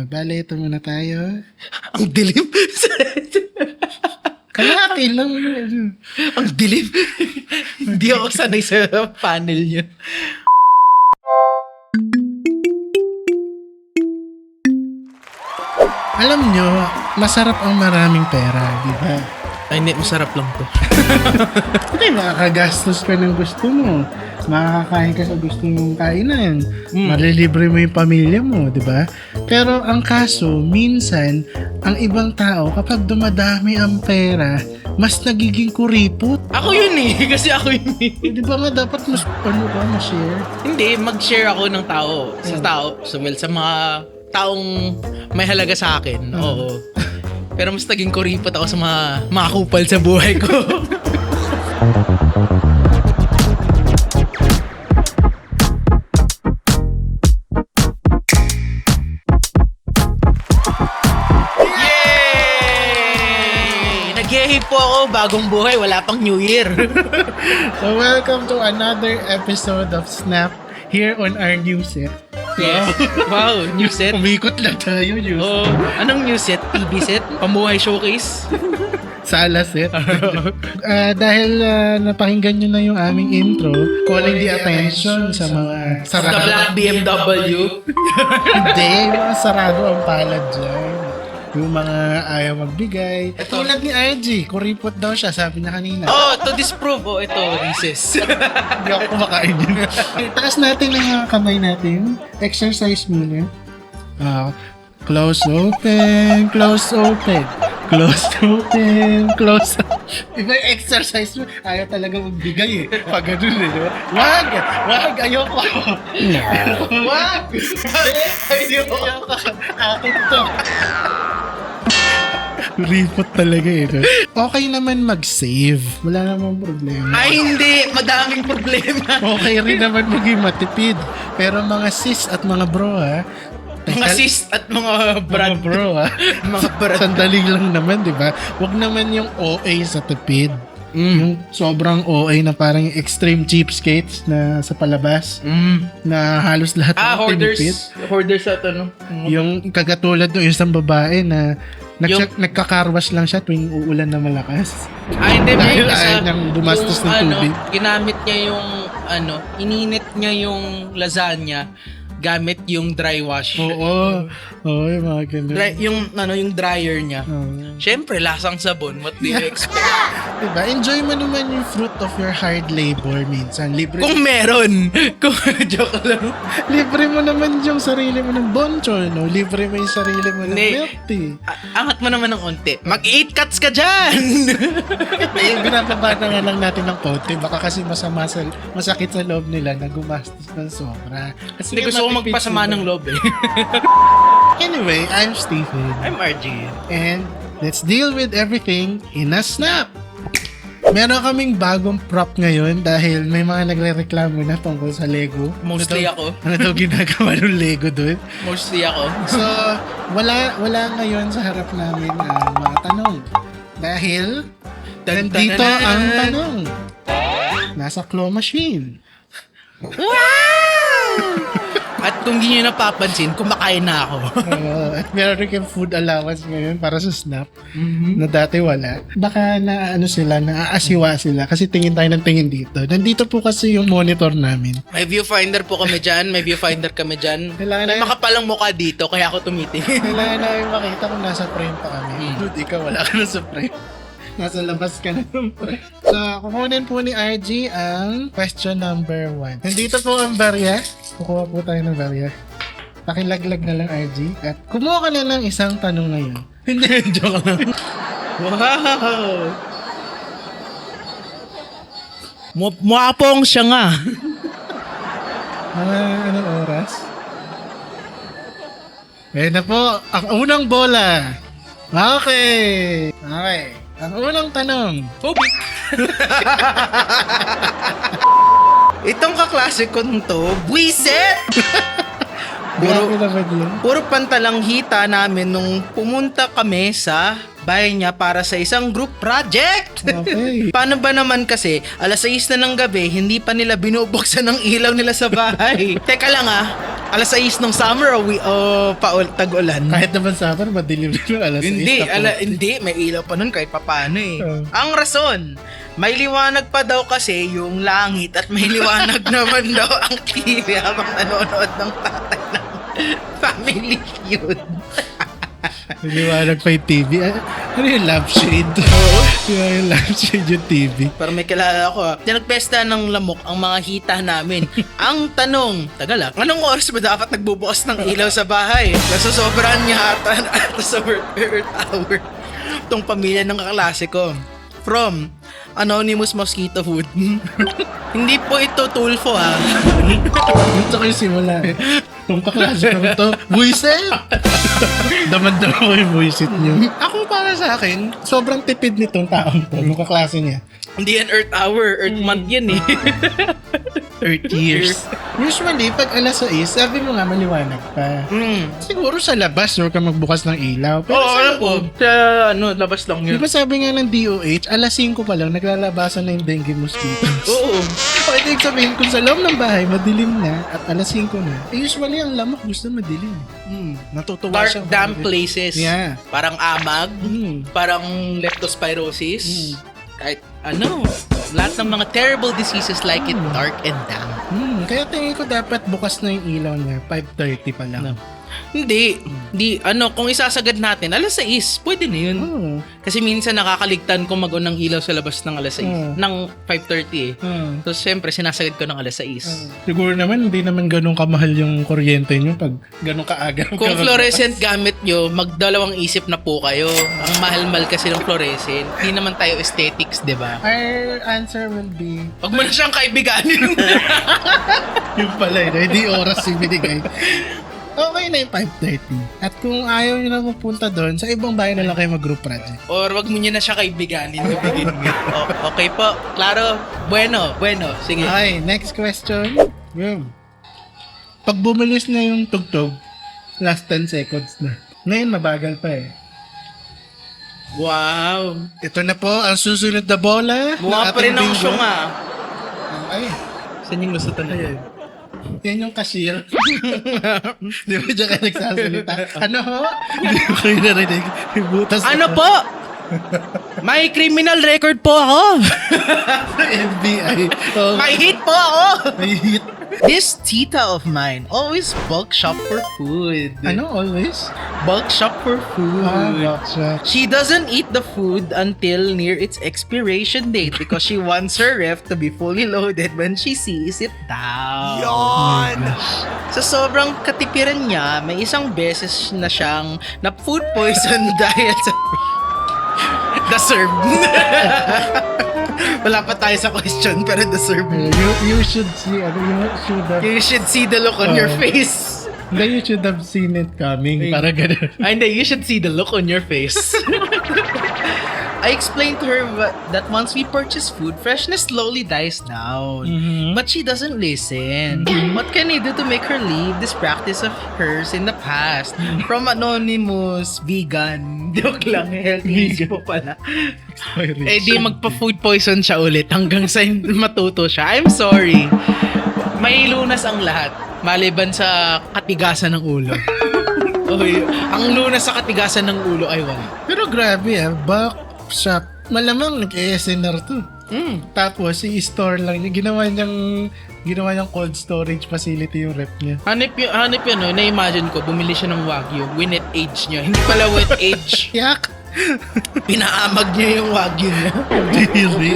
Bale, ito muna tayo. Ang dilim. Kalaki lang yun. Ang dilim. Hindi ako sanay sa panel niya. Alam nyo, masarap ang maraming pera, di ba? Ay, hindi. Masarap lang to. Hindi, makakagastos ka ng gusto mo. Makakakain ka sa gusto mong kainan. Malilibre mo yung pamilya mo, di ba? Pero ang kaso, minsan, ang ibang tao, kapag dumadami ang pera, mas nagiging kuripot. Ako yun eh. Kasi ako yun eh. Di ba nga dapat mas, ma-share? Hindi, mag-share ako ng tao. Sa tao. So, well, sa mga taong may halaga sa akin. Oo. Pero mas naging kuripot ako sa mga kupal sa buhay ko. Yay! Nag-yehip po ako, bagong buhay, wala pang New Year. So welcome to another episode of Snap here on our new set. Yes. Wow, new set. Umikot lang tayo yun. Oh, anong new set? TV set? Pamuhay showcase? Sala set. Dahil napakinggan nyo na yung aming intro, calling the attention sa mga The sarado. Black BMW? Hindi, yung mga sarado ang palad dyan. Yung mga ayaw magbigay. Tulad ni RG, kuripot daw siya, sabi niya kanina. Oh, to disprove. Oh, ito, recess. Hindi ako kumakain yun. Taas natin ang mga kamay natin. Exercise muna. Close, open, close, open. Close, open, close. Iba yung exercise mo. Ayaw talaga magbigay eh. Pag ganun eh. Diba? Wag, ayoko. Wag! Ayoko. Akin to. Repot talaga eh. No? Okay naman mag-save. Wala namang problema. Ay, hindi. Madaming problema. Okay rin naman maging matipid. Pero mga sis at mga bro ha. Mga sis at mga brad. Mga bro ha. Mga brad. Sandali lang naman, di ba? Huwag naman yung OA sa tipid. Yung sobrang OA na parang yung extreme cheapskates na sa palabas na halos lahat ng tinipid. Hoarders at ano. Yung kagatulad ng isang babae na nagkakarwas lang siya tuwing uulan na malakas. Ay, hindi. Dahil Kasi ayaw niyang dumastos ng tubig. Ginamit niya yung, ininit niya yung lasagna gamit yung dry wash. Oo, yung mga ganun. Yung dryer niya. Oo. Siyempre, lasang sabon. What do you expect? Diba? Enjoy mo naman yung fruit of your hard labor minsan. Libre, Kung meron. Kung joke lang. libre mo naman yung sarili mo ng bonchon, no? Libre mo yung sarili mo ng Hindi. milk tea. Angat mo naman ng onti. Mag-8 cuts ka dyan! Binababa na nga lang natin ng konti. Baka kasi masakit sa loob nila na gumastos ng sobra. Kasi Hindi gusto ko matipid magpasama sila. ng loob eh. Anyway, I'm Stephen. I'm RG. And let's deal with everything in a snap! Meron kaming bagong prop ngayon dahil may mga nagre-reklamo na tungkol sa Lego. Mostly ako. Ano daw ginagawa ng Lego doon? Mostly ako. So, wala ngayon sa harap namin mga tanong. Dahil, nandito ang tanong. Nasa claw machine. At kung hindi nyo napapansin, kumakain na ako. At meron rin kayong food allowance ngayon para sa Snap na dati wala. Baka naaasiwa sila kasi tingin tayo ng tingin dito. Nandito po kasi yung monitor namin. May viewfinder po kami dyan. May viewfinder kami dyan. Kailangan May na- makapalang mukha dito, kaya ako tumitingin. Kailangan namin makita kung nasa frame pa kami. Dude, ikaw wala ka na sa frame. Nasa labas ka na ng frame. So, kukunin po ni RG ang question number 1. Nandito po ang barya. Kukuha po tayo ng barya. Pakilaglag na lang RG. At kumuha ka na ng isang tanong ngayon. Hindi, joke lang. Wow! Mwapong siya nga. Mga anong oras? Ayan na po, ang unang bola. Okay. Ang unang tanong. Hobbit. Itong kaklase ko to, buwiset! Grabe naman yun. Puro pantalang hita namin nung pumunta kami sa bahay niya para sa isang group project. Okay. Paano ba naman kasi, alas 6 na ng gabi, hindi pa nila binubuksan ang ilaw nila sa bahay. Teka lang Alas 6 nung summer o tag-ulan? Kahit naman summer, madilim rin alas 6. Hindi, may ilaw pa nun kahit papano eh. Oh. Ang rason, may liwanag pa daw kasi yung langit at may liwanag naman daw ang TV habang nanonood ng tatay ng Family Feud. Liwanag pa yung TV. Ano yung lampshade? Yung lampshade yung TV. Pero may kilala ko nagpesta ng lamok ang mga hita namin. Ang tanong, tagal anong oras ba dapat nagbubukas ng ilaw sa bahay? Nasusobrahan niya ata sa Earth Hour. Itong pamilya ng kaklase ko. From Anonymous Mosquito Food. Hindi po ito tulfo ha. Dito kayo simula. Itong kaklase ko to, buisit! Daman-daman ko yung buisit niyo. Ako para sa akin, sobrang tipid nitong taong to, yung kaklase niya. Hindi yan Earth Hour, Earth Month yan eh. 30 years. Usually, pag alas 6, sabi mo nga maliwanag pa. Siguro sa labas, or ka magbukas ng ilaw. Pero sa loob, Sa labas lang di yun. ba sabi nga ng DOH, alas 5 pa lang, naglalabasan na yung dengue mosquitoes. Oo. O, ito yung sabihin, kung sa loob ng bahay, madilim na, at alas 5 na, usually ang lamok gusto madilim. Natutuwa Dark, siya. damp places. Yeah. Parang amag, parang leptospirosis. Kahit lahat ng mga terrible diseases like it dark and damp. Kaya tingin ko dapat bukas na yung ilaw niya, 5:30 pa lang. Hindi, kung isasagad natin, alas 6, pwede na yun. Kasi minsan nakakaligtan kung mag-on ng ilaw sa labas ng alas 6, ng 5:30 eh. So, siyempre, sinasagad ko ng alas 6. Siguro naman, hindi naman ganun kamahal yung kuryente nyo pag ganun kaaga. Kung fluorescent gamit nyo, magdalawang isip na po kayo. Ang mahal-mahal kasi ng fluorescent. Hindi naman tayo aesthetics, di ba? Our answer will be... Huwag mo na siyang kaibiganin. Yung pala, hindi oras yung binigay. Okay na yung 5:30. At kung ayaw nyo na mapunta doon, sa ibang bahay na lang kayo mag-group project. Or wag mo niya na siya kaibiganin. Okay po. Klaro. Bueno. Sige. Okay, next question. Pag bumilis na yung tugtog, last 10 seconds na. Ngayon, mabagal pa eh. Wow. Ito na po ang susunod na bola. Mukha pa rin ang bingo. siyong Ay, Saan yung lusutan na yan? yan yung cashier. Di ba dyan ka nagsasalita? Ano ho? Hindi ko kayo narinig. Yung butas Ano po? May criminal record po ako. FBI. Oh, May hit po ako. may hit. This tita of mine always bulk shop for food. Ano, always? Bulk shop for food. Gotcha. She doesn't eat the food until near its expiration date because she wants her ref to be fully loaded when she sees it down. Yon! Sa sobrang katipiran niya, may isang beses na siyang na food poison dahil sa deserve. Wala pa tayo sa question pero deserve. You should see, You should see the look on your face. you should have seen it coming. Para ganun. Hindi, you should see the look on your face. I explained to her that once we purchase food, freshness slowly dies down. But she doesn't listen. What can I do to make her leave this practice of hers in the past? From Anonymous Vegan. Joke lang, healthy po pala. Eh di magpa-food poison siya ulit hanggang sa matuto siya. I'm sorry. May lunas ang lahat. Maliban sa katigasan ng ulo. Okay, ang lunas sa katigasan ng ulo ay wala. Pero grabe bulk shop. Malamang nag-ASNR to. Tapos, i-store lang niya. Ginawa niyang cold storage facility yung rep niya. Hanip yun, no? Na-imagine ko, bumili siya ng Wagyu. Winnet age niya. Hindi pala wet age. Yak! Pinaamag niya yung Wagyu niya. Diri.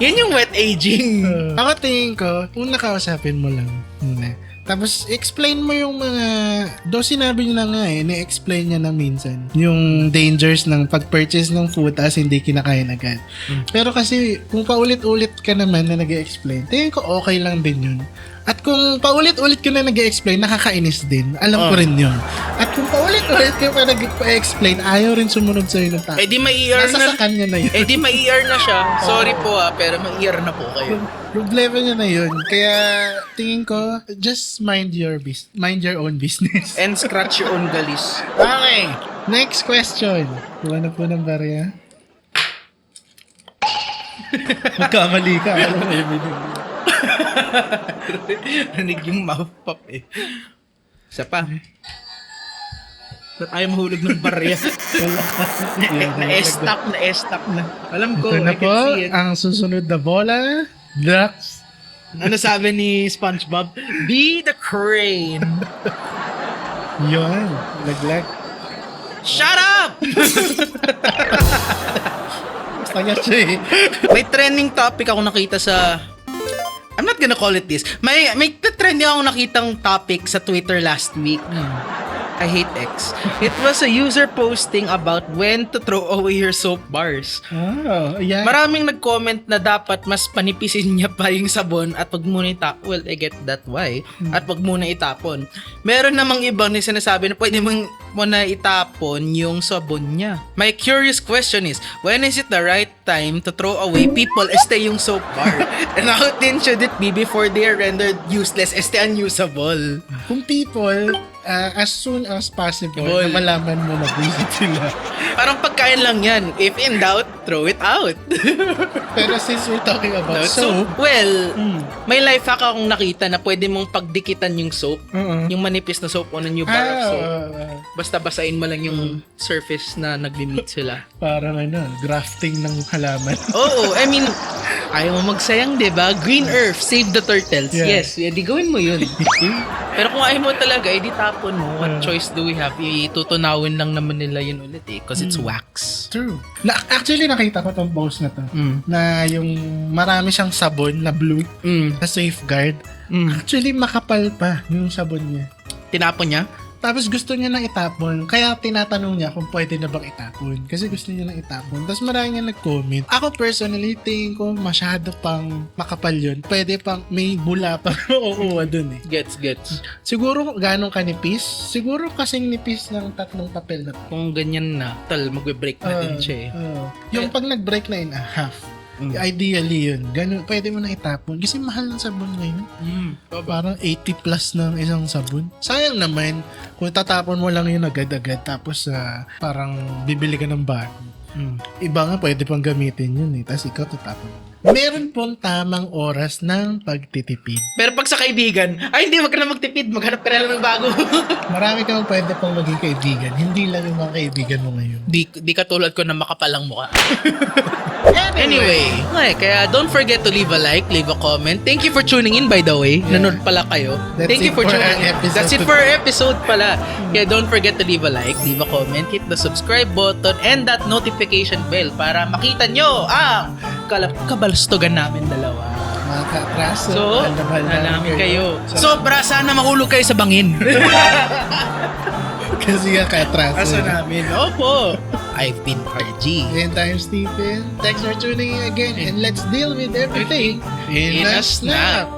Yan yung wet aging. Ako tingin ko, kung nakausapin mo lang muna. Tapos, explain mo yung mga... Though sinabi niyo na nga ni-explain niya na minsan yung dangers ng pag-purchase ng food as hindi kinakain agad. Pero kasi, kung paulit-ulit ka naman na nag-explain, tingin ko okay lang din yun. At kung paulit-ulit ka na nag-explain, nakakainis din. Alam ko rin yun. At kung paulit-ulit ka pa nag-explain, ayaw rin sumunod sa'yo ng tao. Eh di mai-ER Nasa na. sa kanya na yun. Eh di mai-ER na siya. Sorry po pero mai-ER na po kayo. Problema niya na yun. Kaya tingin ko, just mind your own business. And scratch your own galis. Okay. Next question. Kuha na po ng barya. Magkamali ka. Alam mo yun. Rinig yung mouth pop eh. Isa pa. Ba't ayaw mahulog ng barya? Na-estop na. Alam ko, Ito na I can po, see it. ang susunod na bola. Ducks. Ano sabi ni SpongeBob? Be the crane. Yun. Laglag. Shut up! Basta nga siya eh. May trending topic ako nakita sa... I'm not gonna call it this. May trending ako nakitang topic sa Twitter last week. I hate X. It was a user posting about when to throw away your soap bars. Oh, yeah. Maraming nag-comment na dapat mas panipisin niya pa yung sabon at wag muna itapon. Well, I get that why. At wag muna itapon. Meron namang ibang na sinasabi na pwede muna itapon yung sabon niya. My curious question is, when is it the right time to throw away people yung soap bar? And how thin should it be before they are rendered useless, unusable? Kung people, as soon as possible, Bol. na malaman mo na visit sila. Parang pagkain lang yan. If in doubt, throw it out. Pero since we're talking about soap, well, may life hack akong nakita na pwede mong pagdikitan yung soap. Yung manipis na soap on a new bar of soap. Basta basain mo lang yung surface na nagli-meet sila. Parang grafting ng halaman. Oo, I mean, ayaw mo magsayang, diba? Green Earth, save the turtles. Yeah. Yes, di gawin mo yun. Pero kung ayaw mo talaga, edi tapon mo. What choice do we have? Itutunawin lang naman nila yun ulit eh. Because it's wax. True. Actually, nakita ko tong post na to. Na yung marami siyang sabon na blue na safeguard. Actually, makapal pa yung sabon niya. Tinapon niya? Tapos gusto niya nang itapon. Kaya tinatanong niya kung pwede na bang itapon. Kasi gusto niya nang itapon. Tapos marami nga nag-comment. Ako personally, tingin ko masyado pang makapal yun. Pwede pang may bula pa makukuha dun eh. Gets. Siguro ganong kanipis? Siguro kasing nipis ng tatlong papel na to. Kung ganyan na, magbe-break na din siya eh. Yung pag nag-break na in a half, ideally yun. Ganun, pwede mo na itapon. Kasi mahal ng sabon ngayon. Parang 80 plus ng isang sabon. Sayang naman kung tatapon mo lang yun agad-agad tapos parang bibili ka ng bago. Iba nga pwede pang gamitin yun eh. Tapos ikaw tatapon. Meron pong tamang oras ng pagtitipid. Pero pag sa kaibigan, ay hindi, wag ka na magtipid, maghanap ka na lang ng bago. Marami kang pwede pang maging kaibigan. Hindi lang yung mga kaibigan mo ngayon. Di katulad ko na makapalang mukha. Anyway, kaya don't forget to leave a like, leave a comment. Thank you for tuning in, by the way. Nanood pala kayo. Thank you for tuning in. That's it for our episode pala. Kaya don't forget to leave a like, leave a comment, hit the subscribe button, and that notification bell para makita nyo ang kabalstogan namin dalawa. Mga katraso. So, namin kayo. Sobra, sana mahulog kayo sa bangin. Kasi nga katraso. Kaso namin. Opo. I've been RG. And I'm Stephen. Thanks for tuning in again. And let's deal with everything in a snap.